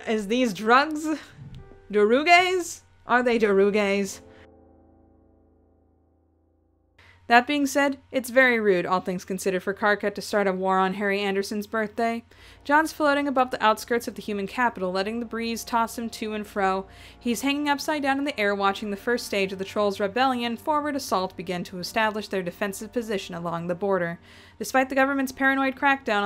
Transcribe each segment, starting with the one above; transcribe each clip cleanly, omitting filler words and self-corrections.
Is these drugs? Daruges? Are they daruges? That being said, it's very rude, all things considered, for Karkat to start a war on Harry Anderson's birthday. John's floating above the outskirts of the human capital, letting the breeze toss him to and fro. He's hanging upside down in the air, watching the first stage of the Trolls' rebellion forward assault begin to establish their defensive position along the border. Despite the government's paranoid crackdown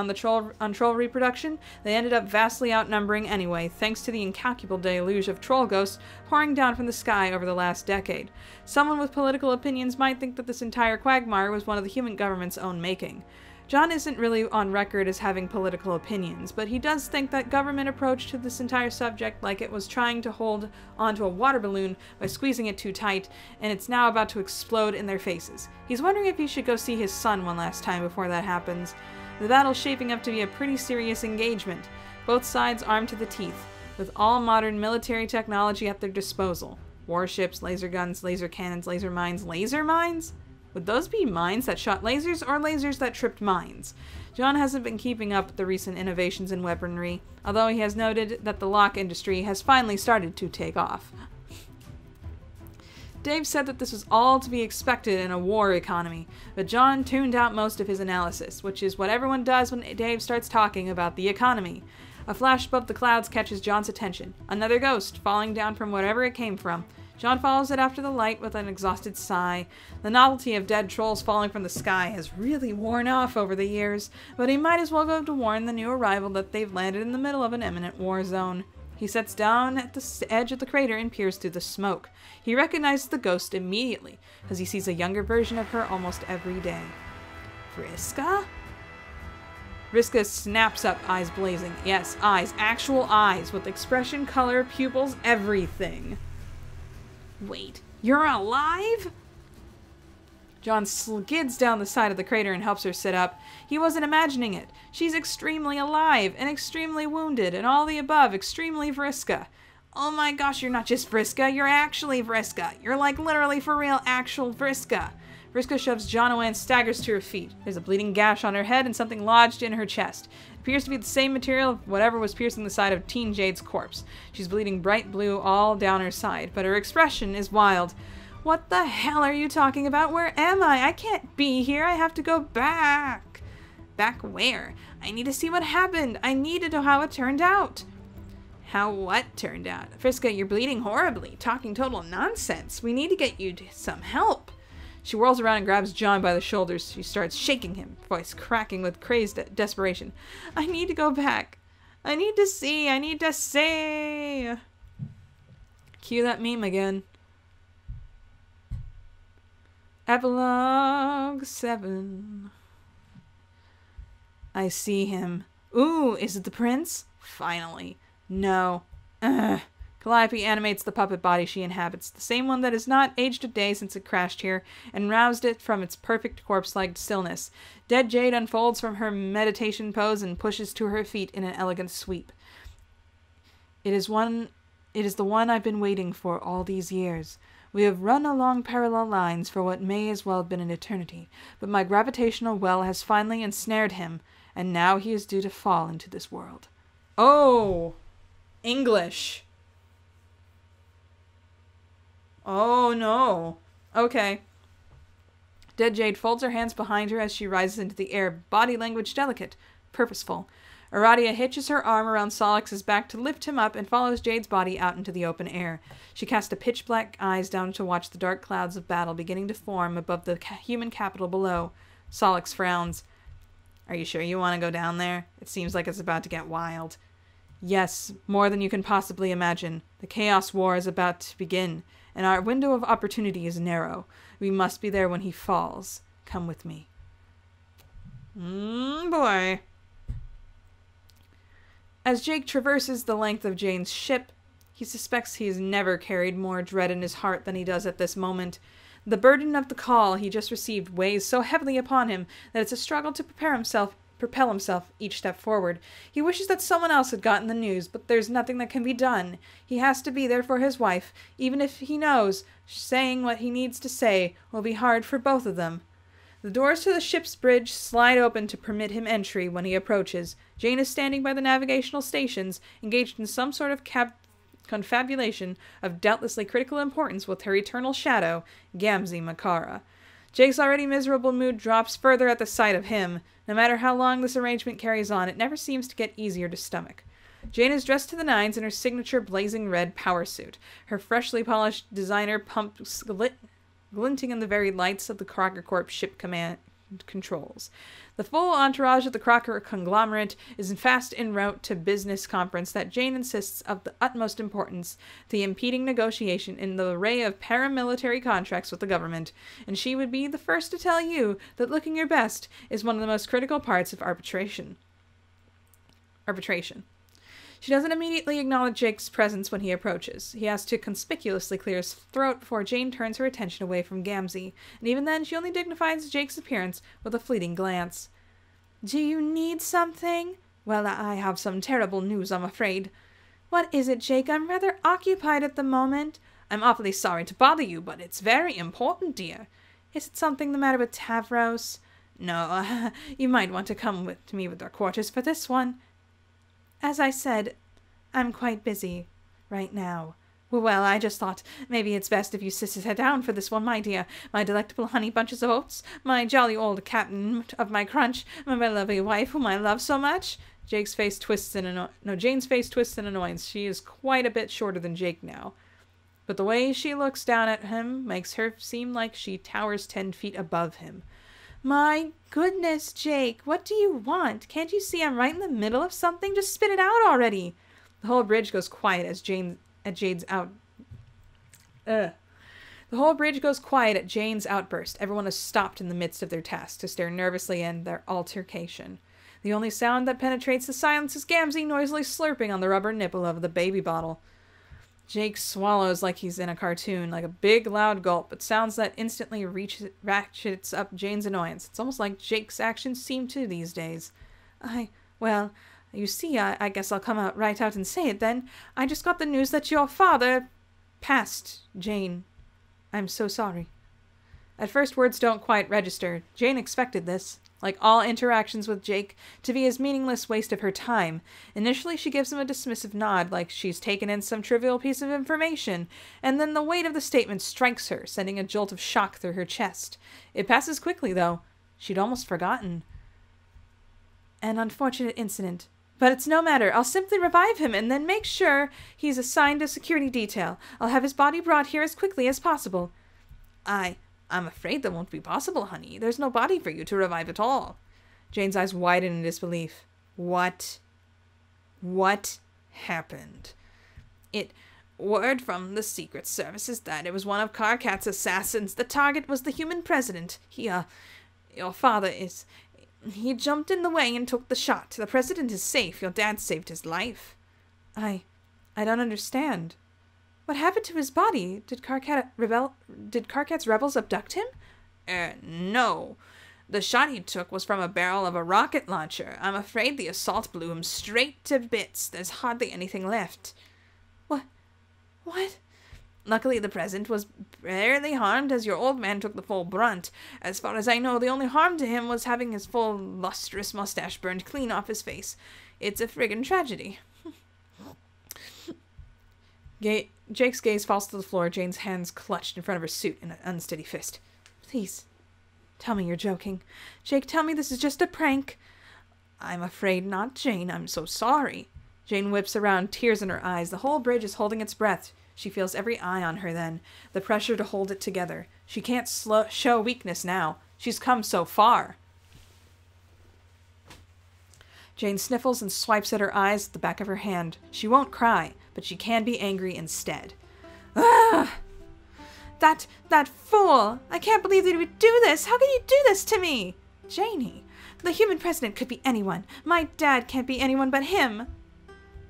on troll reproduction, they ended up vastly outnumbering anyway, thanks to the incalculable deluge of troll ghosts pouring down from the sky over the last decade. Someone with political opinions might think that this entire quagmire was one of the human government's own making. John isn't really on record as having political opinions, but he does think that government approach to this entire subject like it was trying to hold onto a water balloon by squeezing it too tight, and it's now about to explode in their faces. He's wondering if he should go see his son one last time before that happens. The battle's shaping up to be a pretty serious engagement, both sides armed to the teeth, with all modern military technology at their disposal. Warships, laser guns, laser cannons, laser mines. Laser mines? Would those be mines that shot lasers or lasers that tripped mines? John hasn't been keeping up with the recent innovations in weaponry, although he has noted that the lock industry has finally started to take off. Dave said that this was all to be expected in a war economy, but John tuned out most of his analysis, which is what everyone does when Dave starts talking about the economy. A flash above the clouds catches John's attention. Another ghost, falling down from wherever it came from. John follows it after the light with an exhausted sigh. The novelty of dead trolls falling from the sky has really worn off over the years, but he might as well go to warn the new arrival that they've landed in the middle of an imminent war zone. He sits down at the edge of the crater and peers through the smoke. He recognizes the ghost immediately, as he sees a younger version of her almost every day. Vriska? Vriska snaps up, eyes blazing. Yes, eyes. Actual eyes, with expression, color, pupils, everything. Wait, you're alive? John skids down the side of the crater and helps her sit up. He wasn't imagining it. She's extremely alive and extremely wounded and all the above, extremely Vriska. Oh my gosh, you're not just Vriska, you're actually Vriska. You're like literally for real actual Vriska. Vriska shoves John away and staggers to her feet. There's a bleeding gash on her head and something lodged in her chest. It appears to be the same material of whatever was piercing the side of Teen Jade's corpse. She's bleeding bright blue all down her side, but her expression is wild. What the hell are you talking about? Where am I? I can't be here. I have to go back. Back where? I need to see what happened. I need to know how it turned out. How what turned out? Vriska, you're bleeding horribly. Talking total nonsense. We need to get you some help. She whirls around and grabs John by the shoulders. She starts shaking him, voice cracking with crazed desperation. I need to go back. I need to see. I need to see. Cue that meme again. Epilogue 7. I see him. Ooh, is it the prince? Finally. No. Ugh. Calliope animates the puppet body she inhabits, the same one that has not aged a day since it crashed here, and roused it from its perfect corpse-like stillness. Dead Jade unfolds from her meditation pose and pushes to her feet in an elegant sweep. It is the one I've been waiting for all these years. We have run along parallel lines for what may as well have been an eternity, but my gravitational well has finally ensnared him, and now he is due to fall into this world. Oh! English! Oh no. Okay. Dead Jade folds her hands behind her as she rises into the air, body language delicate, purposeful. Aradia hitches her arm around Solix's back to lift him up and follows Jade's body out into the open air. She casts a pitch-black eyes down to watch the dark clouds of battle beginning to form above the human capital below. Solix frowns. Are you sure you want to go down there? It seems like it's about to get wild. Yes, more than you can possibly imagine. The Chaos War is about to begin, and our window of opportunity is narrow. We must be there when he falls. Come with me. Boy. As Jake traverses the length of Jane's ship, he suspects he has never carried more dread in his heart than he does at this moment. The burden of the call he just received weighs so heavily upon him that it's a struggle to propel himself each step forward. He wishes that someone else had gotten the news, but there's nothing that can be done. He has to be there for his wife, even if he knows saying what he needs to say will be hard for both of them. The doors to the ship's bridge slide open to permit him entry when he approaches. Jane is standing by the navigational stations, engaged in some sort of confabulation of doubtlessly critical importance with her eternal shadow, Gamzee Makara. Jake's already miserable mood drops further at the sight of him. No matter how long this arrangement carries on, it never seems to get easier to stomach. Jane is dressed to the nines in her signature blazing red power suit, her freshly polished designer pumps glinting in the very lights of the Crocker Corp ship command controls. The full entourage of the Crocker conglomerate is fast en route to business conference that Jane insists of the utmost importance, the impeding negotiation in the array of paramilitary contracts with the government, and she would be the first to tell you that looking your best is one of the most critical parts of arbitration. She doesn't immediately acknowledge Jake's presence when he approaches. He has to conspicuously clear his throat before Jane turns her attention away from Gamzee, and even then she only dignifies Jake's appearance with a fleeting glance. "Do you need something? Well, I have some terrible news, I'm afraid." "What is it, Jake? I'm rather occupied at the moment." "I'm awfully sorry to bother you, but it's very important, dear." "Is it something the matter with Tavros?" "No, you might want to come with me with our quarters for this one." "As I said, I'm quite busy right now." "Well, I just thought maybe it's best if you sit down for this one, my dear. My delectable honey bunches of oats, my jolly old captain of my crunch, my lovely wife whom I love so much." Jane's face twists in annoyance. She is quite a bit shorter than Jake now, but the way she looks down at him makes her seem like she towers 10 feet above him. "My goodness, Jake, what do you want? Can't you see I'm right in the middle of something? Just spit it out already." The whole bridge goes quiet at Jane's outburst. Everyone has stopped in the midst of their task to stare nervously at their altercation. The only sound that penetrates the silence is Gamzee noisily slurping on the rubber nipple of the baby bottle. Jake swallows like he's in a cartoon, like a big, loud gulp, but sounds that instantly ratchets up Jane's annoyance. It's almost like Jake's actions seem to these days. Well, you see, I guess I'll come right out and say it then. I just got the news that your father passed, Jane. I'm so sorry." At first, words don't quite register. Jane expected this, like all interactions with Jake, to be his meaningless waste of her time. Initially, she gives him a dismissive nod, like she's taken in some trivial piece of information, and then the weight of the statement strikes her, sending a jolt of shock through her chest. It passes quickly, though. She'd almost forgotten. "An unfortunate incident. But it's no matter. I'll simply revive him and then make sure he's assigned a security detail. I'll have his body brought here as quickly as possible." I'm afraid that won't be possible, honey. There's no body for you to revive at all." Jane's eyes widen in disbelief. What happened? Word from the Secret Service is that it was one of Karkat's assassins. The target was the human president. Your father is... He jumped in the way and took the shot. The president is safe. Your dad saved his life." I don't understand. What happened to his body? Did Karkat's rebels abduct him? No. The shot he took was from a barrel of a rocket launcher. I'm afraid the assault blew him straight to bits. There's hardly anything left." What? "Luckily, the president was barely harmed, as your old man took the full brunt. As far as I know, the only harm to him was having his full, lustrous mustache burned clean off his face. It's a friggin' tragedy." Jake's gaze falls to the floor, Jane's hands clutched in front of her suit in an unsteady fist. "Please, tell me you're joking. Jake, tell me this is just a prank." "I'm afraid not, Jane. I'm so sorry." Jane whips around, tears in her eyes. The whole bridge is holding its breath. She feels every eye on her then, the pressure to hold it together. She can't show weakness now. She's come so far. Jane sniffles and swipes at her eyes at the back of her hand. She won't cry, but she can be angry instead. "Ah! That fool! I can't believe that he would do this! How can you do this to me?" "Janie, the human president could be anyone. My dad can't be anyone but him."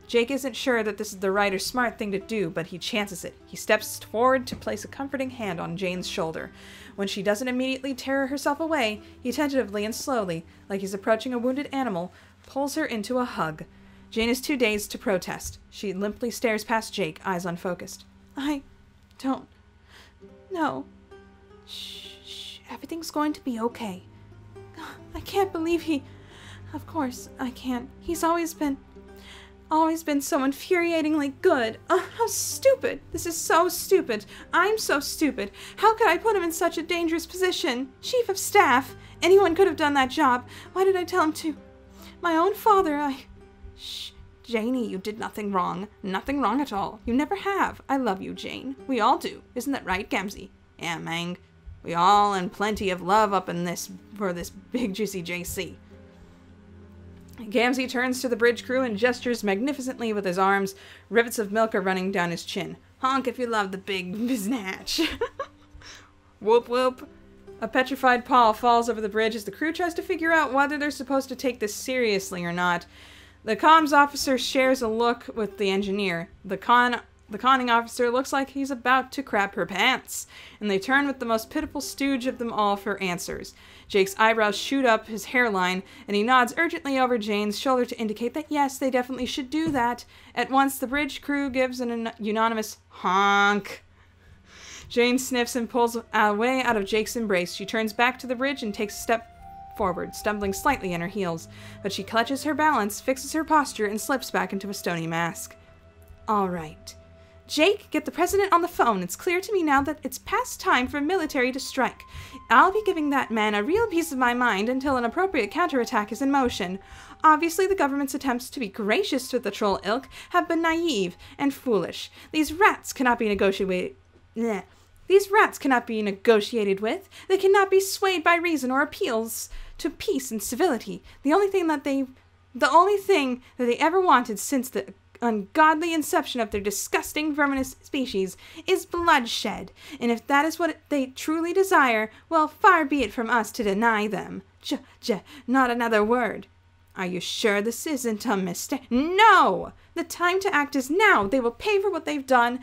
Jake isn't sure that this is the right or smart thing to do, but he chances it. He steps forward to place a comforting hand on Jane's shoulder. When she doesn't immediately tear herself away, he tentatively and slowly, like he's approaching a wounded animal, pulls her into a hug. Jane is too dazed to protest. She limply stares past Jake, eyes unfocused. "I don't know." Shh. everything's going to be okay. I can't believe he... Of course, I can't. He's always been so infuriatingly good. How stupid. This is so stupid. I'm so stupid. How could I put him in such a dangerous position? Chief of Staff. Anyone could have done that job. Why did I tell him to? My own father, Shh. Janie, you did nothing wrong. Nothing wrong at all. You never have. I love you, Jane. We all do. Isn't that right, Gamzee? Yeah, Mang. We all and plenty of love up in this for this big juicy JC. Gamzee turns to the bridge crew and gestures magnificently with his arms. Rivets of milk are running down his chin. Honk if you love the big biznatch. Whoop whoop. A petrified Paul falls over the bridge as the crew tries to figure out whether they're supposed to take this seriously or not. The comms officer shares a look with the engineer. The conning officer looks like he's about to crap her pants, and they turn with the most pitiful stooge of them all for answers. Jake's eyebrows shoot up his hairline, and he nods urgently over Jane's shoulder to indicate that yes, they definitely should do that. At once, the bridge crew gives an unanimous honk. Jane sniffs and pulls away out of Jake's embrace. She turns back to the bridge and takes a step forward, stumbling slightly in her heels, but she clutches her balance, fixes her posture, and slips back into a stony mask. All right. Jake, get the president on the phone. It's clear to me now that it's past time for military to strike. I'll be giving that man a real piece of my mind until an appropriate counterattack is in motion. Obviously, the government's attempts to be gracious to the troll ilk have been naive and foolish. These rats cannot be negotiated with. They cannot be swayed by reason or appeals to peace and civility. The only thing that they ever wanted since the ungodly inception of their disgusting verminous species is bloodshed, and if that is what they truly desire, well, far be it from us to deny them. Not another word. Are you sure this isn't a mistake? No! The time to act is now. They will pay for what they've done.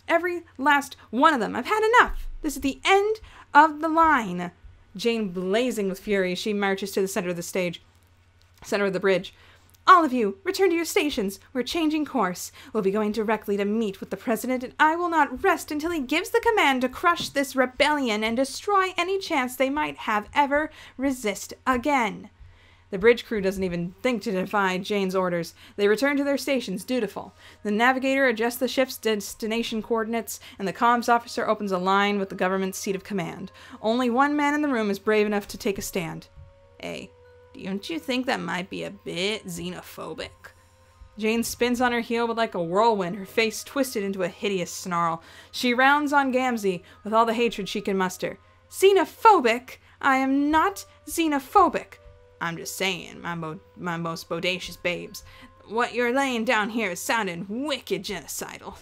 Every last one of them. I've had enough. This is the end of the line. Jane, blazing with fury, she marches to the center of the bridge. All of you, return to your stations. We're changing course. We'll be going directly to meet with the president, and I will not rest until he gives the command to crush this rebellion and destroy any chance they might have ever resist again. The bridge crew doesn't even think to defy Jane's orders. They return to their stations, dutiful. The navigator adjusts the ship's destination coordinates, and the comms officer opens a line with the government's seat of command. Only one man in the room is brave enough to take a stand. Hey, don't you think that might be a bit xenophobic? Jane spins on her heel like a whirlwind, her face twisted into a hideous snarl. She rounds on Gamzee with all the hatred she can muster. Xenophobic? I am not xenophobic. I'm just saying, my most bodacious babes. What you're laying down here is sounding wicked genocidal.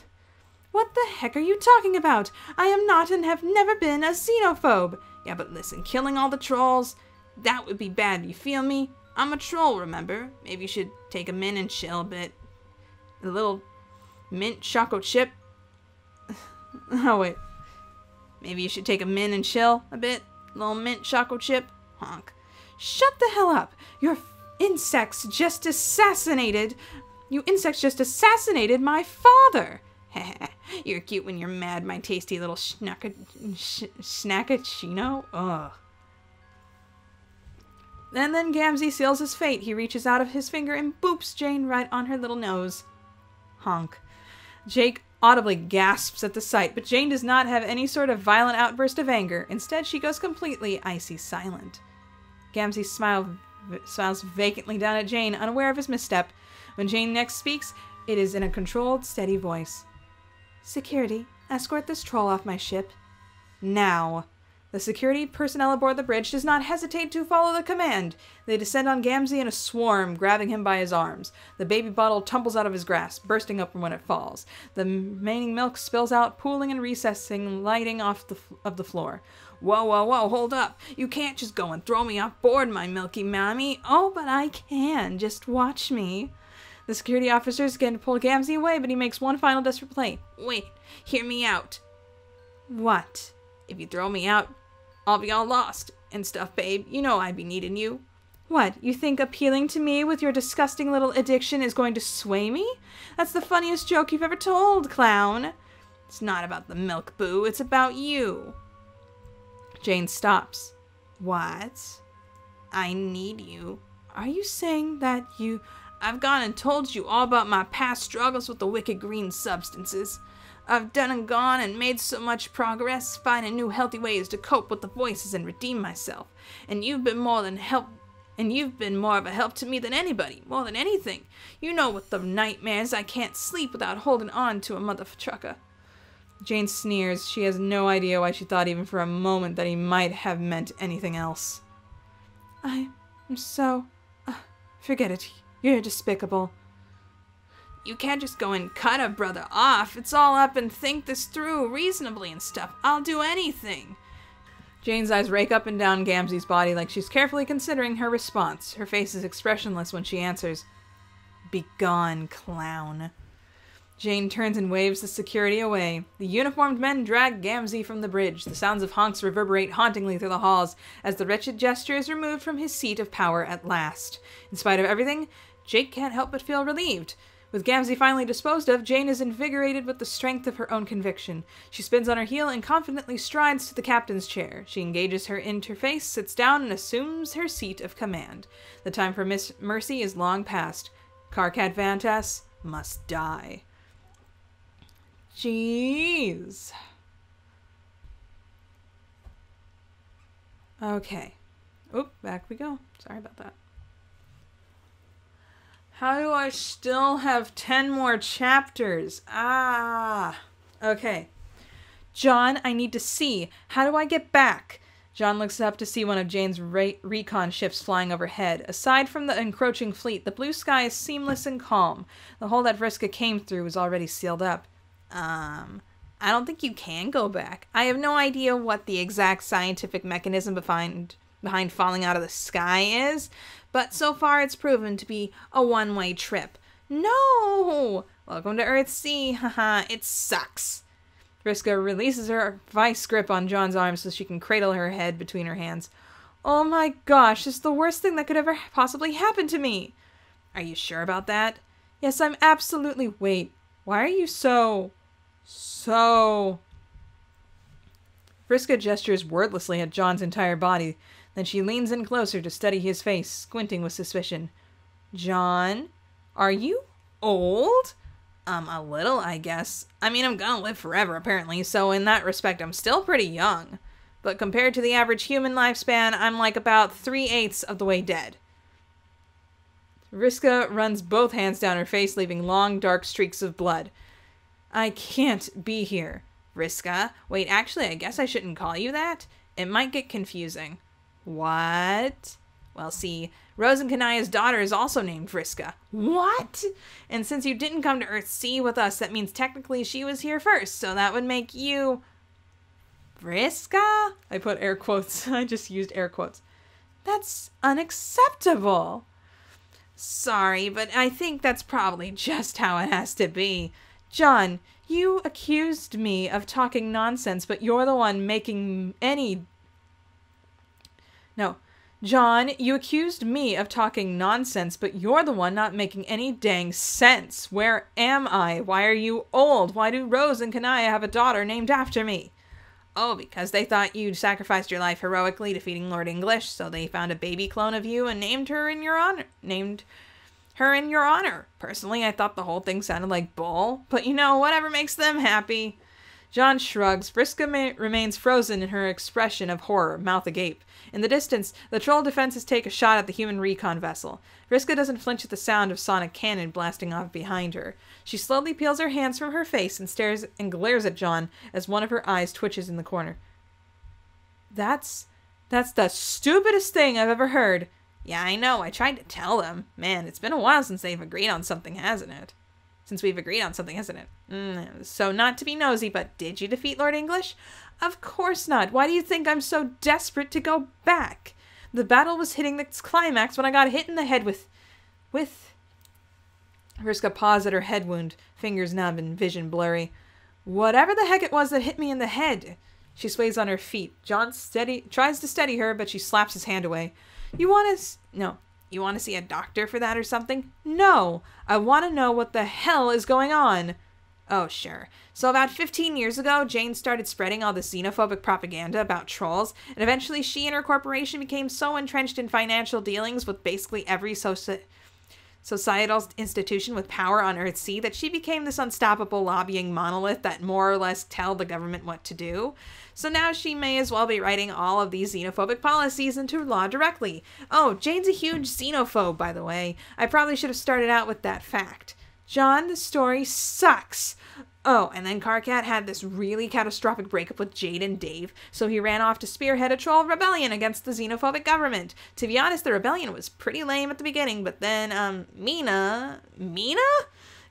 What the heck are you talking about? I am not and have never been a xenophobe. Yeah, but listen, killing all the trolls, that would be bad, you feel me? I'm a troll, remember? Maybe you should take a mint and chill a bit. A little mint choco chip. Oh, wait. Maybe you should take a mint and chill a bit. A little mint choco chip. Honk. Shut the hell up! You insects just assassinated my father! You're cute when you're mad, my tasty little snackachino. Ugh. And then Gamzee seals his fate. He reaches out of his finger and boops Jane right on her little nose. Honk. Jake audibly gasps at the sight, but Jane does not have any sort of violent outburst of anger. Instead, she goes completely icy silent. Gamzee smiles vacantly down at Jane, unaware of his misstep. When Jane next speaks, it is in a controlled, steady voice. Security, escort this troll off my ship. Now. The security personnel aboard the bridge does not hesitate to follow the command. They descend on Gamzee in a swarm, grabbing him by his arms. The baby bottle tumbles out of his grasp, bursting open when it falls. The remaining milk spills out, pooling and recessing, lighting off the floor. Whoa, hold up. You can't just go and throw me off board, my milky mammy. Oh, but I can. Just watch me. The security officers begin to pull Gamzee away, but he makes one final desperate play. Wait, hear me out. What? If you throw me out, I'll be all lost and stuff, babe. You know I'd be needing you. What, you think appealing to me with your disgusting little addiction is going to sway me? That's the funniest joke you've ever told, clown. It's not about the milk, boo. It's about you. Jane stops. What? I need you. Are you saying that you... I've gone and told you all about my past struggles with the wicked green substances. I've done and gone and made so much progress, finding new healthy ways to cope with the voices and redeem myself. And you've been more of a help to me than anybody, more than anything. You know, with the nightmares, I can't sleep without holding on to a mother trucker. Jane sneers. She has no idea why she thought even for a moment that he might have meant anything else. I'm so... forget it. You're despicable. You can't just go and cut a brother off. It's all up and think this through reasonably and stuff. I'll do anything. Jane's eyes rake up and down Gamzee's body like she's carefully considering her response. Her face is expressionless when she answers, "Begone, clown." Jane turns and waves the security away. The uniformed men drag Gamzee from the bridge. The sounds of honks reverberate hauntingly through the halls as the wretched jester is removed from his seat of power at last. In spite of everything, Jake can't help but feel relieved. With Gamzee finally disposed of, Jane is invigorated with the strength of her own conviction. She spins on her heel and confidently strides to the captain's chair. She engages her interface, sits down, and assumes her seat of command. The time for Miss Mercy is long past. Karkat Vantass must die. Jeez. Okay. Oop, back we go. Sorry about that. How do I still have 10 more chapters? Okay. John, I need to see. How do I get back? John looks up to see one of Jane's recon ships flying overhead. Aside from the encroaching fleet, the blue sky is seamless and calm. The hole that Vriska came through was already sealed up. I don't think you can go back. I have no idea what the exact scientific mechanism behind falling out of the sky is, but so far it's proven to be a one-way trip. No! Welcome to Earthsea. Haha, it sucks. Vriska releases her vice grip on John's arm so she can cradle her head between her hands. Oh my gosh, this is the worst thing that could ever possibly happen to me. Are you sure about that? Yes, I'm absolutely... Wait, why are you so... Vriska gestures wordlessly at John's entire body. Then she leans in closer to study his face, squinting with suspicion. John, are you old? A little, I guess. I mean, I'm gonna live forever, apparently, so in that respect, I'm still pretty young. But compared to the average human lifespan, I'm like about 3/8 of the way dead. Vriska runs both hands down her face, leaving long, dark streaks of blood. I can't be here. Vriska? Wait, actually, I guess I shouldn't call you that. It might get confusing. What? Well, see, Rose and Kanaya's daughter is also named Vriska. What? And since you didn't come to Earthsea with us, that means technically she was here first, so that would make you... Vriska? I put air quotes. I just used air quotes. That's unacceptable. Sorry, but I think that's probably just how it has to be. John, you accused me of talking nonsense, but you're the one making any... No. John, you accused me of talking nonsense, but you're the one not making any dang sense. Where am I? Why are you old? Why do Rose and Kanaya have a daughter named after me? Oh, because they thought you'd sacrificed your life heroically defeating Lord English, so they found a baby clone of you and named her in your honor. Personally, I thought the whole thing sounded like bull, but you know, whatever makes them happy. John shrugs. Vriska remains frozen in her expression of horror, mouth agape. In the distance, the troll defenses take a shot at the human recon vessel. Vriska doesn't flinch at the sound of sonic cannon blasting off behind her. She slowly peels her hands from her face and stares and glares at John as one of her eyes twitches in the corner. That's the stupidest thing I've ever heard. Yeah, I know. I tried to tell them. Man, it's been a while since they've agreed on something, hasn't it? Since we've agreed on something, hasn't it? So not to be nosy, but did you defeat Lord English? Of course not. Why do you think I'm so desperate to go back? The battle was hitting its climax when I got hit in the head with... Vriska paused at her head wound, fingers numb and vision blurry. Whatever the heck it was that hit me in the head. She sways on her feet. John tries to steady her, but she slaps his hand away. You want to see a doctor for that or something? No, I want to know what the hell is going on. Oh, sure. So about 15 years ago, Jane started spreading all this xenophobic propaganda about trolls, and eventually she and her corporation became so entrenched in financial dealings with basically every societal institution with power on Earthsea that she became this unstoppable lobbying monolith that more or less tell the government what to do. So now she may as well be writing all of these xenophobic policies into law directly. Oh, Jane's a huge xenophobe, by the way. I probably should have started out with that fact. John, the story sucks. Oh, and then Karkat had this really catastrophic breakup with Jade and Dave, so he ran off to spearhead a troll rebellion against the xenophobic government. To be honest, the rebellion was pretty lame at the beginning, but then, Mina?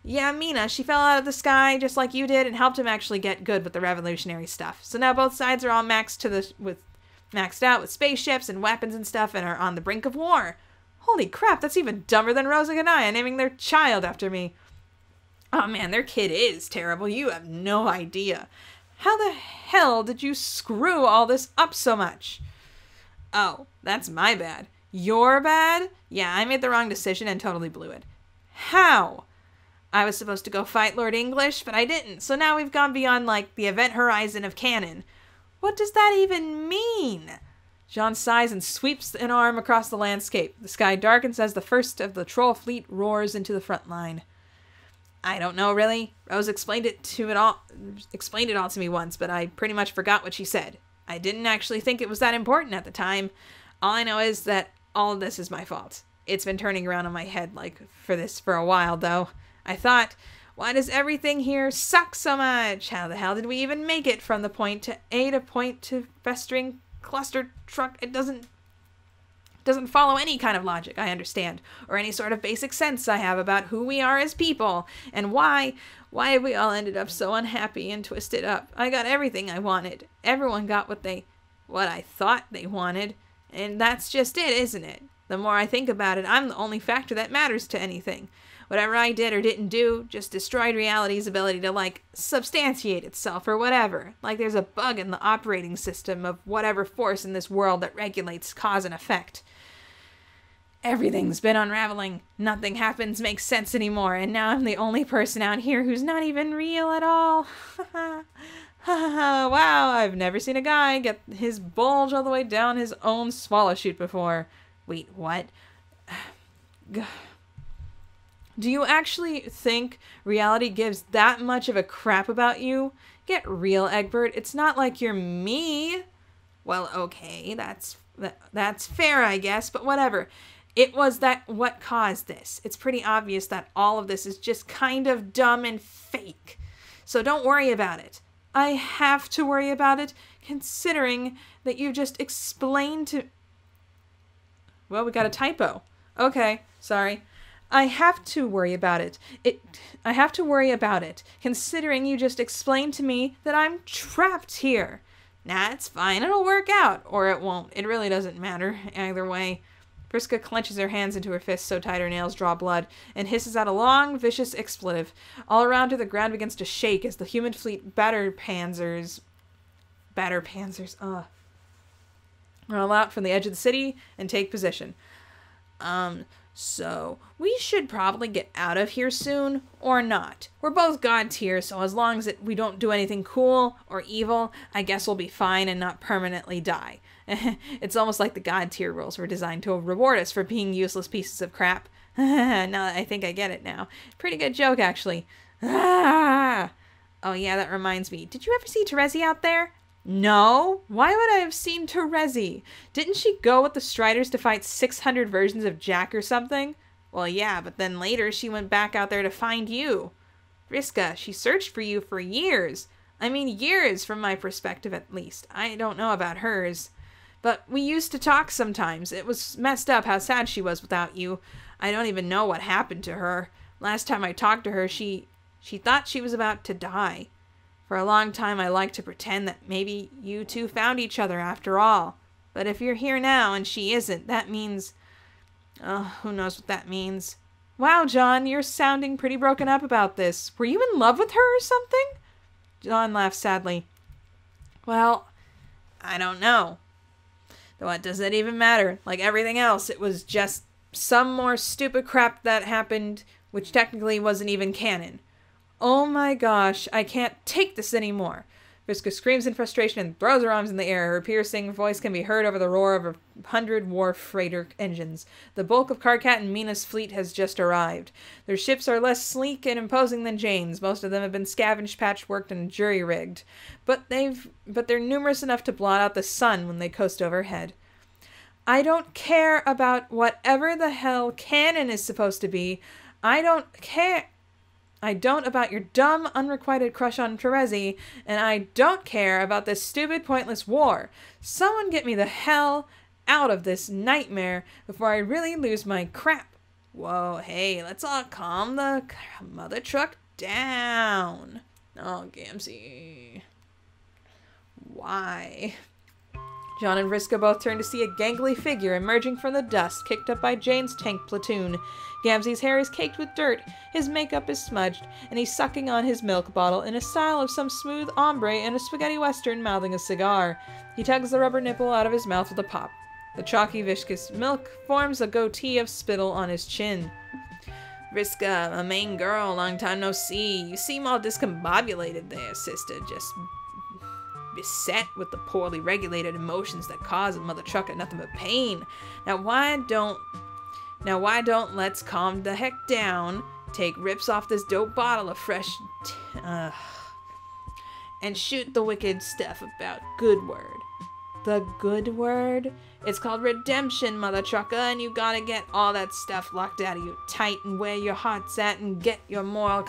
Yeah, Mina. She fell out of the sky just like you did and helped him actually get good with the revolutionary stuff. So now both sides are all maxed out with spaceships and weapons and stuff and are on the brink of war. Holy crap, that's even dumber than Rosa Ganaya naming their child after me. Oh man, their kid is terrible. You have no idea. How the hell did you screw all this up so much? Oh, that's my bad. Your bad? Yeah, I made the wrong decision and totally blew it. How? I was supposed to go fight Lord English, but I didn't. So now we've gone beyond, like, the event horizon of canon. What does that even mean? John sighs and sweeps an arm across the landscape. The sky darkens as the first of the troll fleet roars into the front line. I don't know, really. Rose explained it all to me once, but I pretty much forgot what she said. I didn't actually think it was that important at the time. All I know is that all of this is my fault. It's been turning around in my head for a while, though. I thought, why does everything here suck so much? How the hell did we even make it from the point to A to point to festering cluster truck? It doesn't follow any kind of logic, I understand, or any sort of basic sense I have about who we are as people, and why have we all ended up so unhappy and twisted up. I got everything I wanted. Everyone got what I thought they wanted, and that's just it, isn't it? The more I think about it, I'm the only factor that matters to anything. Whatever I did or didn't do just destroyed reality's ability to, substantiate itself or whatever. Like there's a bug in the operating system of whatever force in this world that regulates cause and effect. Everything's been unraveling. Nothing happens makes sense anymore, and now I'm the only person out here who's not even real at all. Wow, I've never seen a guy get his bulge all the way down his own swallow chute before. Wait, what? Do you actually think reality gives that much of a crap about you? Get real, Egbert. It's not like you're me. Well, okay, that's fair, I guess, but whatever. It was what caused this. It's pretty obvious that all of this is just kind of dumb and fake. So don't worry about it. I have to worry about it, considering that you just explained to... Well, we got a typo. Okay, sorry. I have to worry about it. I have to worry about it, considering you just explained to me that I'm trapped here. Nah, it's fine. It'll work out. Or it won't. It really doesn't matter either way. Vriska clenches her hands into her fists so tight her nails draw blood, and hisses out a long, vicious expletive. All around her the ground begins to shake as the human fleet batterpanzers, roll out from the edge of the city and take position. So, we should probably get out of here soon, or not. We're both god tier, so as long as we don't do anything cool or evil, I guess we'll be fine and not permanently die. It's almost like the god tier rules were designed to reward us for being useless pieces of crap. Now I think I get it now. Pretty good joke, actually. Ah! Oh yeah, that reminds me. Did you ever see Terezi out there? No? Why would I have seen Terezi? Didn't she go with the Striders to fight 600 versions of Jack or something? Well, yeah, but then later she went back out there to find you. Vriska, she searched for you for years. I mean years from my perspective at least. I don't know about hers. But we used to talk sometimes. It was messed up how sad she was without you. I don't even know what happened to her. Last time I talked to her, she thought she was about to die. For a long time I liked to pretend that maybe you two found each other after all. But if you're here now and she isn't, that means... Oh, who knows what that means. Wow, John, you're sounding pretty broken up about this. Were you in love with her or something? John laughed sadly. Well, I don't know. What does it even matter? Like everything else, it was just some more stupid crap that happened, which technically wasn't even canon. Oh my gosh, I can't take this anymore. Vriska screams in frustration and throws her arms in the air. Her piercing voice can be heard over the roar of 100 war freighter engines. The bulk of Karkat and Mina's fleet has just arrived. Their ships are less sleek and imposing than Jane's. Most of them have been scavenged, patchworked, and jury-rigged. But they're numerous enough to blot out the sun when they coast overhead. I don't care about whatever the hell canon is supposed to be. I don't about your dumb, unrequited crush on Terezi, and I don't care about this stupid, pointless war. Someone get me the hell out of this nightmare before I really lose my crap. Whoa, hey, let's all calm the mother truck down. Oh, Gamzee. Why? John and Vriska both turn to see a gangly figure emerging from the dust kicked up by Jane's tank platoon. Gamzee's hair is caked with dirt, his makeup is smudged, and he's sucking on his milk bottle in a style of some smooth hombre in a spaghetti western mouthing a cigar. He tugs the rubber nipple out of his mouth with a pop. The chalky viscous milk forms a goatee of spittle on his chin. Vriska, a main girl, long time no see. You seem all discombobulated there, sister, just beset with the poorly regulated emotions that cause a mother trucker nothing but pain. Now why don't let's calm the heck down, take rips off this dope bottle of fresh and shoot the wicked stuff about good word. The good word? It's called redemption, mother trucker, and you gotta get all that stuff locked out of you tight and where your heart's at and get your moral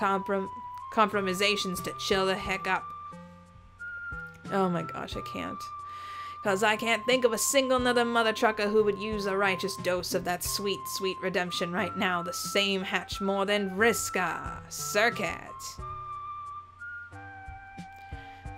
compromisations to chill the heck up. Oh my gosh, I can't. 'Cause I can't think of a single another mother trucker who would use a righteous dose of that sweet, sweet redemption right now. The same hatch more than Vriska. Circuit.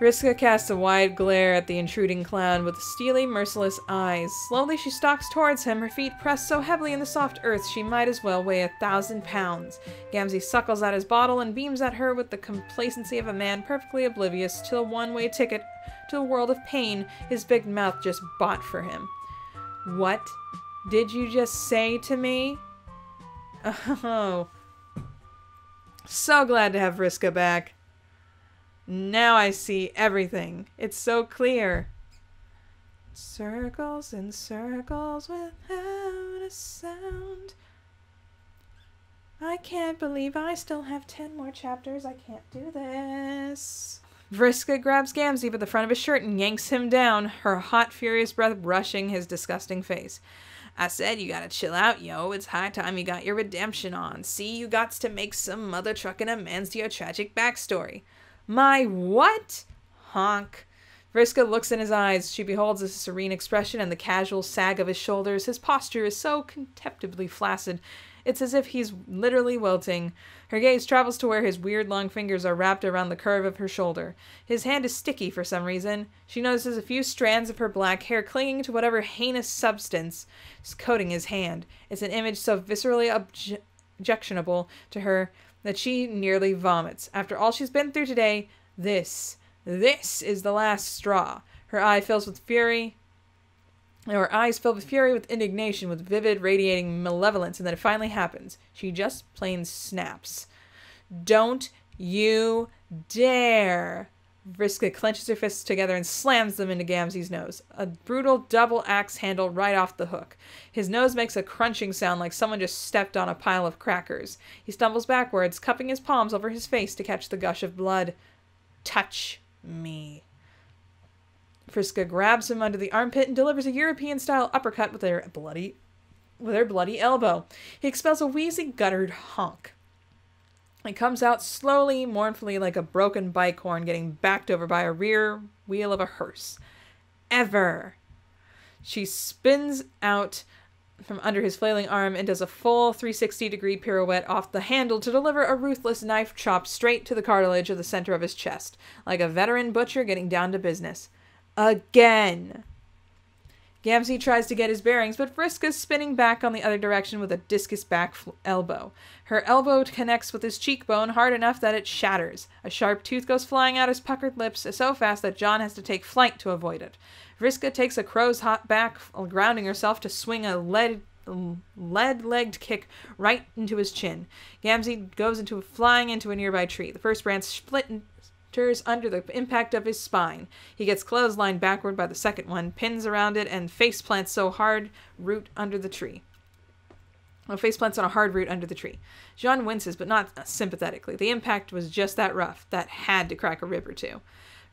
Vriska casts a wide glare at the intruding clown with steely, merciless eyes. Slowly she stalks towards him, her feet pressed so heavily in the soft earth she might as well weigh 1,000 pounds. Gamzee suckles at his bottle and beams at her with the complacency of a man perfectly oblivious to the one-way ticket to the world of pain his big mouth just bought for him. What did you just say to me? Oh. So glad to have Vriska back. Now I see everything. It's so clear. Circles and circles without a sound. I can't believe I still have 10 more chapters. I can't do this. Vriska grabs Gamzee by the front of his shirt and yanks him down, her hot, furious breath brushing his disgusting face. I said you gotta chill out, yo. It's high time you got your redemption on. See, you gots to make some mother truckin' amends to your tragic backstory. My what? Honk. Vriska looks in his eyes. She beholds his serene expression and the casual sag of his shoulders. His posture is so contemptibly flaccid. It's as if he's literally wilting. Her gaze travels to where his weird long fingers are wrapped around the curve of her shoulder. His hand is sticky for some reason. She notices a few strands of her black hair clinging to whatever heinous substance is coating his hand. It's an image so viscerally objectionable to her that she nearly vomits. After all she's been through today, this is the last straw. Her eyes filled with fury, with indignation, with vivid, radiating malevolence, and then it finally happens. She just plain snaps. Don't you dare! Vriska clenches her fists together and slams them into Gamzee's nose. A brutal double axe handle right off the hook. His nose makes a crunching sound like someone just stepped on a pile of crackers. He stumbles backwards, cupping his palms over his face to catch the gush of blood. Touch me. Vriska grabs him under the armpit and delivers a European-style uppercut with her bloody elbow. He expels a wheezy, guttered honk. It comes out slowly, mournfully, like a broken bike horn getting backed over by a rear wheel of a hearse. Ever. She spins out from under his flailing arm and does a full 360-degree pirouette off the handle to deliver a ruthless knife chop straight to the cartilage of the center of his chest, like a veteran butcher getting down to business. Again. Gamzee tries to get his bearings, but Vriska's spinning back on the other direction with a discus back elbow. Her elbow connects with his cheekbone hard enough that it shatters. A sharp tooth goes flying out his puckered lips so fast that John has to take flight to avoid it. Vriska takes a crow's hop back, grounding herself to swing a lead lead-legged kick right into his chin. Gamzee goes flying into a nearby tree. The first branch splinters under the impact of his spine. He gets clotheslined backward by the second one, pins around it, and face plants on a hard root under the tree. Jean winces, but not sympathetically. The impact was just that rough. That had to crack a rib or two.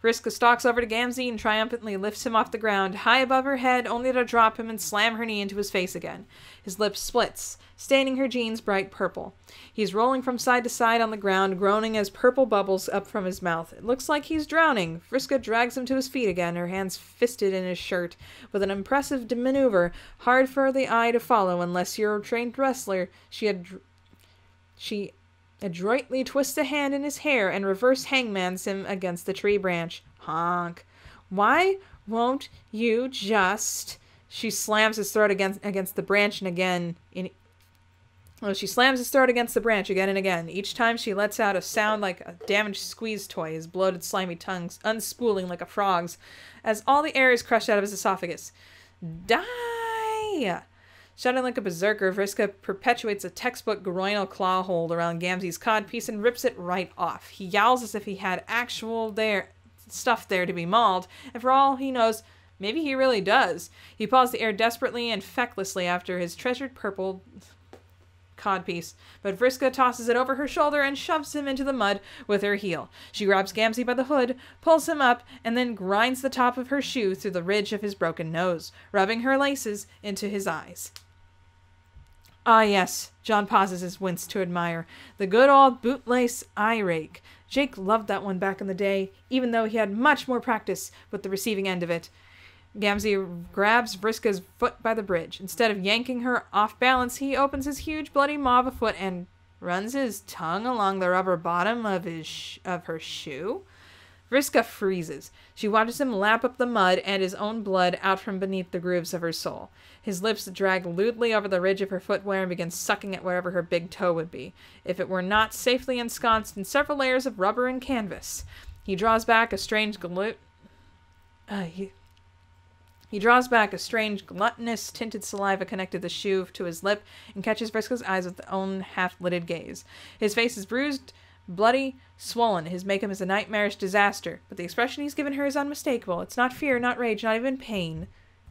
Vriska stalks over to Gamzee and triumphantly lifts him off the ground, high above her head, only to drop him and slam her knee into his face again. His lip splits, staining her jeans bright purple. He's rolling from side to side on the ground, groaning as purple bubbles up from his mouth. It looks like he's drowning. Vriska drags him to his feet again, her hands fisted in his shirt. With an impressive maneuver, hard for the eye to follow unless you're a trained wrestler, she adroitly twists a hand in his hair and reverse hangmans him against the tree branch. Honk. Why won't you just... She slams his throat against the branch and again. She slams his throat against the branch again and again. Each time she lets out a sound like a damaged squeeze toy, his bloated slimy tongue unspooling like a frog's, as all the air is crushed out of his esophagus. Die! Shouting like a berserker, Vriska perpetuates a textbook groinal claw hold around Gamzee's codpiece and rips it right off. He yowls as if he had actual stuff there to be mauled, and for all he knows, maybe he really does. He paws the air desperately and fecklessly after his treasured purple codpiece, but Vriska tosses it over her shoulder and shoves him into the mud with her heel. She grabs Gamzee by the hood, pulls him up, and then grinds the top of her shoe through the ridge of his broken nose, rubbing her laces into his eyes. Ah, yes, John pauses his wince to admire. The good old bootlace eye rake. Jake loved that one back in the day, even though he had much more practice with the receiving end of it. Gamzee grabs Vriska's foot by the bridge. Instead of yanking her off balance, he opens his huge bloody maw of a foot and runs his tongue along the rubber bottom of her shoe. Vriska freezes. She watches him lap up the mud and his own blood out from beneath the grooves of her sole. His lips drag lewdly over the ridge of her footwear and begin sucking at wherever her big toe would be, if it were not safely ensconced in several layers of rubber and canvas. He draws back a strange gluttonous tinted saliva connected the shoe to his lip and catches Vriska's eyes with his own half-lidded gaze. His face is bruised, bloody, swollen. His makeup is a nightmarish disaster, but the expression he's given her is unmistakable. It's not fear, not rage, not even pain.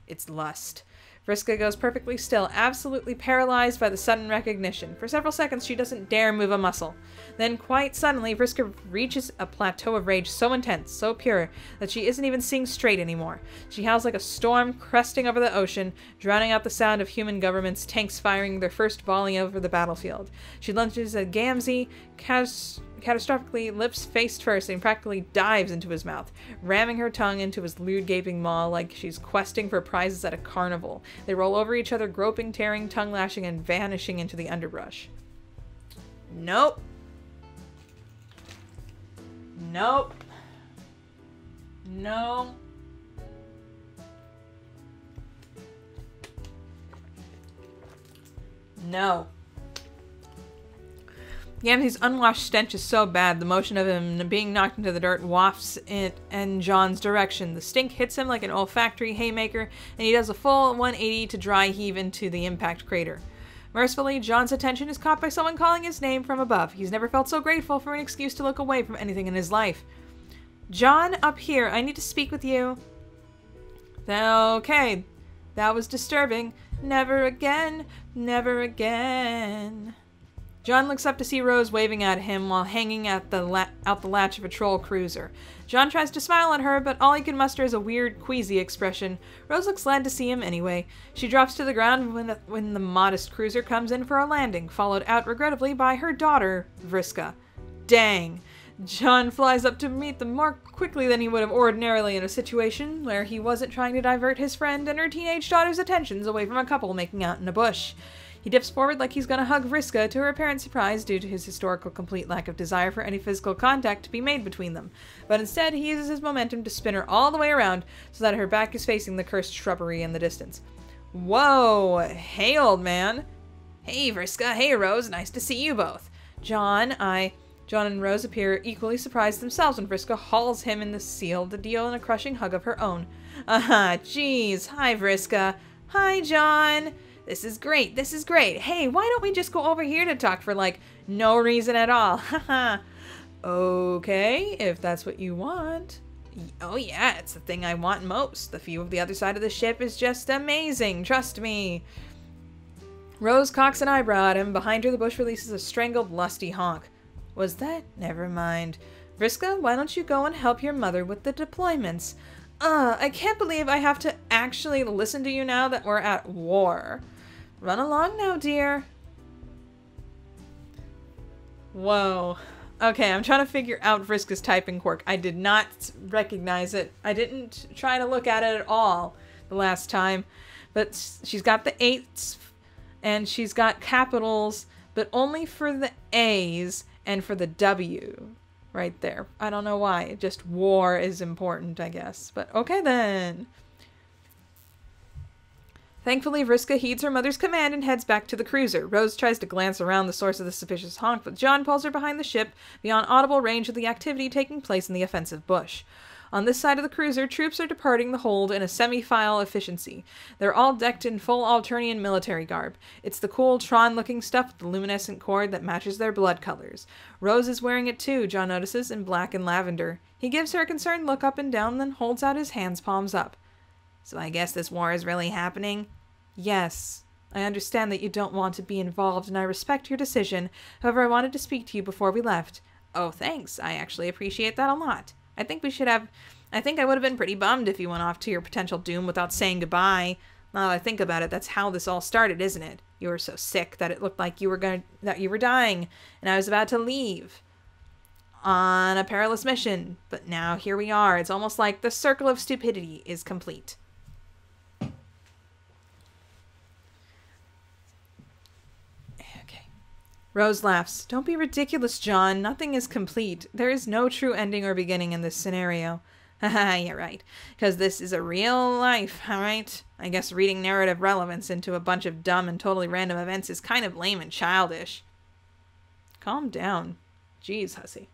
It's lust. Vriska goes perfectly still, absolutely paralyzed by the sudden recognition. For several seconds, she doesn't dare move a muscle. Then, quite suddenly, Vriska reaches a plateau of rage so intense, so pure, that she isn't even seeing straight anymore. She howls like a storm cresting over the ocean, drowning out the sound of human governments, tanks firing their first volley over the battlefield. She lunges at Gamzee, catastrophically lips face first, and practically dives into his mouth, ramming her tongue into his lewd gaping maw like she's questing for prizes at a carnival. They roll over each other, groping, tearing, tongue lashing, and vanishing into the underbrush. Nope. Nope. No. No. Gamzee's unwashed stench is so bad, the motion of him being knocked into the dirt wafts it in John's direction. The stink hits him like an olfactory haymaker, and he does a full 180 to dry heave into the impact crater. Mercifully, John's attention is caught by someone calling his name from above. He's never felt so grateful for an excuse to look away from anything in his life. John, up here, I need to speak with you. Okay, that was disturbing. Never again, never again. John looks up to see Rose waving at him while hanging out the latch of a troll cruiser. John tries to smile at her, but all he can muster is a weird, queasy expression. Rose looks glad to see him anyway. She drops to the ground when the modest cruiser comes in for a landing, followed out regrettably by her daughter, Vriska. Dang. John flies up to meet them more quickly than he would have ordinarily in a situation where he wasn't trying to divert his friend and her teenage daughter's attentions away from a couple making out in a bush. He dips forward like he's going to hug Vriska, to her apparent surprise due to his historical complete lack of desire for any physical contact to be made between them. But instead, he uses his momentum to spin her all the way around so that her back is facing the cursed shrubbery in the distance. Whoa! Hey, old man! Hey, Vriska! Hey, Rose! Nice to see you both! John and Rose appear equally surprised themselves when Vriska hauls him in the seal the deal in a crushing hug of her own. Jeez! Hi, Vriska! Hi, John! This is great. This is great. Hey, why don't we just go over here to talk for, like, no reason at all? Haha. Okay, if that's what you want. Oh yeah, it's the thing I want most. The view of the other side of the ship is just amazing. Trust me. Rose cocks an eyebrow at him. Behind her, the bush releases a strangled, lusty honk. Was that? Never mind. Vriska, why don't you go and help your mother with the deployments? I can't believe I have to actually listen to you now that we're at war. Run along now, dear. Whoa. Okay, I'm trying to figure out Vriska's typing quirk. I did not recognize it. I didn't try to look at it at all the last time. But she's got the 8s and she's got capitals, but only for the A's and for the W right there. I don't know why. Just war is important, I guess. But okay then. Thankfully, Vriska heeds her mother's command and heads back to the cruiser. Rose tries to glance around the source of the suspicious honk, but John pulls her behind the ship, beyond audible range of the activity taking place in the offensive bush. On this side of the cruiser, troops are departing the hold in a semi-file efficiency. They're all decked in full Alternian military garb. It's the cool Tron-looking stuff with the luminescent cord that matches their blood colors. Rose is wearing it too, John notices, in black and lavender. He gives her a concerned look up and down, then holds out his hands, palms up. So I guess this war is really happening? Yes. I understand that you don't want to be involved, and I respect your decision. However, I wanted to speak to you before we left. Oh, thanks. I actually appreciate that a lot. I think I would have been pretty bummed if you went off to your potential doom without saying goodbye. Now that I think about it, that's how this all started, isn't it? You were so sick that it looked like that you were dying, and I was about to leave on a perilous mission. But now here we are. It's almost like the circle of stupidity is complete. Rose laughs. Don't be ridiculous, John. Nothing is complete. There is no true ending or beginning in this scenario. Haha, you're right. Because this is a real life, alright? I guess reading narrative relevance into a bunch of dumb and totally random events is kind of lame and childish. Calm down. Jeez, hussy.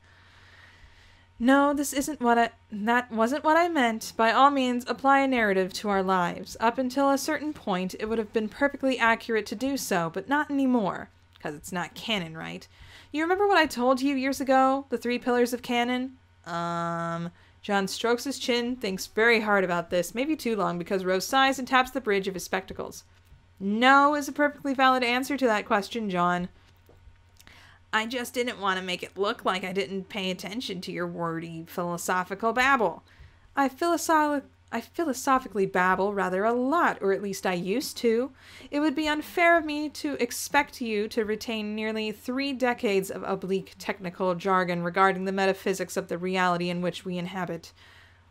No, that wasn't what I meant. By all means, apply a narrative to our lives. Up until a certain point, it would have been perfectly accurate to do so, but not anymore. Because it's not canon, right? You remember what I told you years ago? The 3 pillars of canon? John strokes his chin, thinks very hard about this, maybe too long because Rose sighs and taps the bridge of his spectacles. No is a perfectly valid answer to that question, John. I just didn't want to make it look like I didn't pay attention to your wordy philosophical babble. I philosophically babble rather a lot, or at least I used to. It would be unfair of me to expect you to retain nearly 3 decades of oblique technical jargon regarding the metaphysics of the reality in which we inhabit.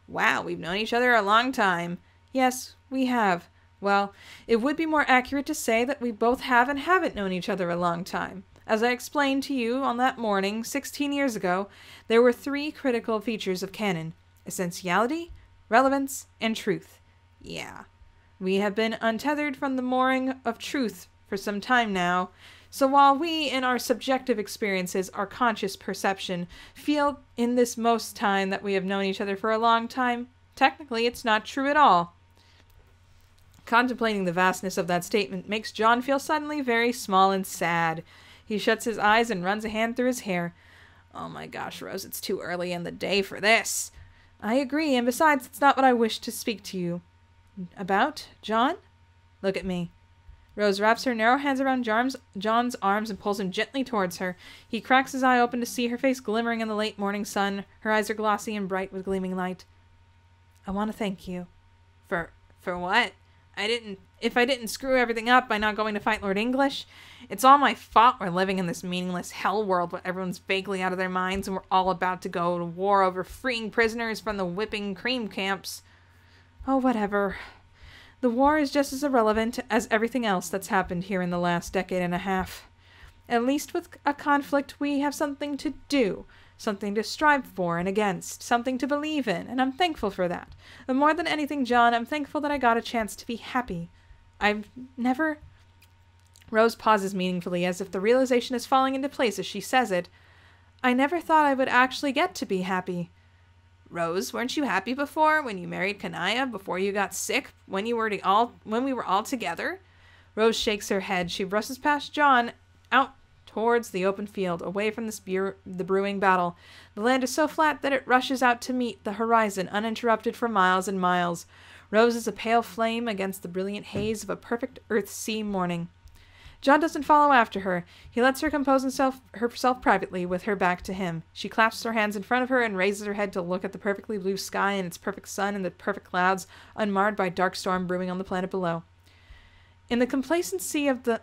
Wow, we've known each other a long time. Yes, we have. Well, it would be more accurate to say that we both have and haven't known each other a long time. As I explained to you on that morning 16 years ago, there were 3 critical features of canon: essentiality, relevance, and truth. Yeah. We have been untethered from the mooring of truth for some time now, so while we, in our subjective experiences, our conscious perception, feel in this most time that we have known each other for a long time, technically it's not true at all. Contemplating the vastness of that statement makes John feel suddenly very small and sad. He shuts his eyes and runs a hand through his hair. Oh my gosh, Rose, it's too early in the day for this. I agree, and besides, it's not what I wish to speak to you about. John? Look at me. Rose wraps her narrow hands around John's arms and pulls him gently towards her. He cracks his eye open to see her face glimmering in the late morning sun. Her eyes are glossy and bright with gleaming light. I want to thank you. For what? If I didn't screw everything up by not going to fight Lord English, it's all my fault we're living in this meaningless hell world where everyone's vaguely out of their minds and we're all about to go to war over freeing prisoners from the whipping cream camps. Oh, whatever. The war is just as irrelevant as everything else that's happened here in the last decade and a half. At least with a conflict, we have something to do, something to strive for and against, something to believe in, and I'm thankful for that. But more than anything, John, I'm thankful that I got a chance to be happy. Rose pauses meaningfully, as if the realization is falling into place as she says it. I never thought I would actually get to be happy. Rose, weren't you happy before, when you married Kanaya, before you got sick, when we were all together? Rose shakes her head. She rushes past John, out towards the open field, away from the brewing battle. The land is so flat that it rushes out to meet the horizon, uninterrupted for miles and miles. Rose is a pale flame against the brilliant haze of a perfect earth-sea morning. John doesn't follow after her. He lets her compose herself privately, with her back to him. She clasps her hands in front of her and raises her head to look at the perfectly blue sky and its perfect sun and the perfect clouds, unmarred by dark storm brewing on the planet below. In the complacency of the...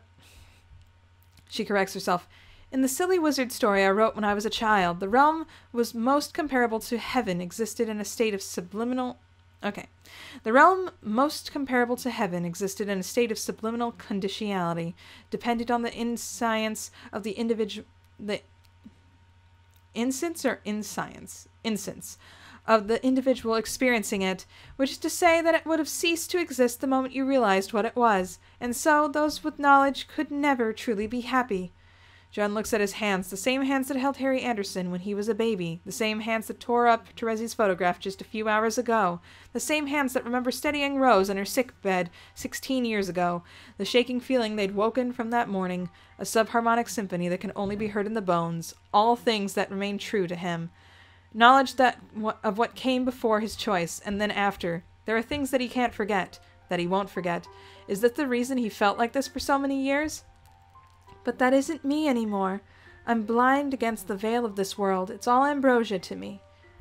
She corrects herself. In the silly wizard story I wrote when I was a child, the realm was most comparable to heaven existed in a state of subliminal... The realm most comparable to heaven existed in a state of subliminal conditionality, dependent on the inscience of the individual... Incense of the individual experiencing it, which is to say that it would have ceased to exist the moment you realized what it was, and so those with knowledge could never truly be happy. John looks at his hands, the same hands that held Harry Anderson when he was a baby, the same hands that tore up Terezi's photograph just a few hours ago, the same hands that remember steadying Rose in her sick bed 16 years ago, the shaking feeling they'd woken from that morning, a subharmonic symphony that can only be heard in the bones, all things that remain true to him. Knowledge of what came before his choice, and then after. There are things that he can't forget, that he won't forget. Is that the reason he felt like this for so many years? But that isn't me anymore. I'm blind against the veil of this world. It's all ambrosia to me.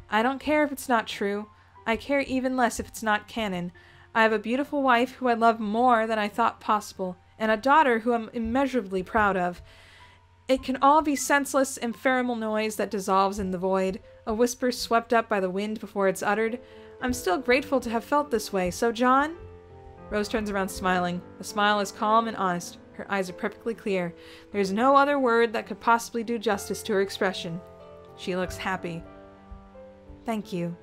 I don't care if it's not true. I care even less if it's not canon. I have a beautiful wife who I love more than I thought possible, and a daughter who I'm immeasurably proud of. It can all be senseless, ephemeral noise that dissolves in the void, a whisper swept up by the wind before it's uttered. I'm still grateful to have felt this way, so John? Rose turns around smiling. The smile is calm and honest. Her eyes are perfectly clear. There's no other word that could possibly do justice to her expression. She looks happy. Thank you.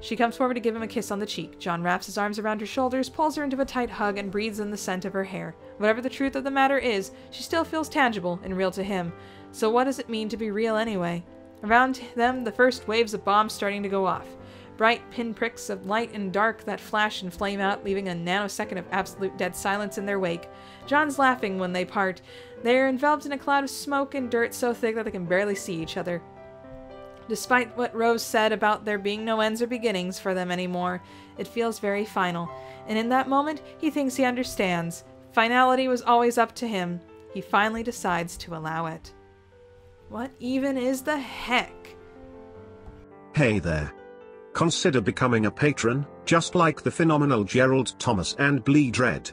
She comes forward to give him a kiss on the cheek. John wraps his arms around her shoulders, pulls her into a tight hug, and breathes in the scent of her hair. Whatever the truth of the matter is, she still feels tangible and real to him. So what does it mean to be real anyway? Around them, the first waves of bombs starting to go off. Bright pinpricks of light and dark that flash and flame out, leaving a nanosecond of absolute dead silence in their wake. John's laughing when they part. They are enveloped in a cloud of smoke and dirt so thick that they can barely see each other. Despite what Rose said about there being no ends or beginnings for them anymore, it feels very final. And in that moment, he thinks he understands. Finality was always up to him. He finally decides to allow it. What even is the heck? Hey there. Consider becoming a patron, just like the phenomenal Gerald Thomas and Bleed Red.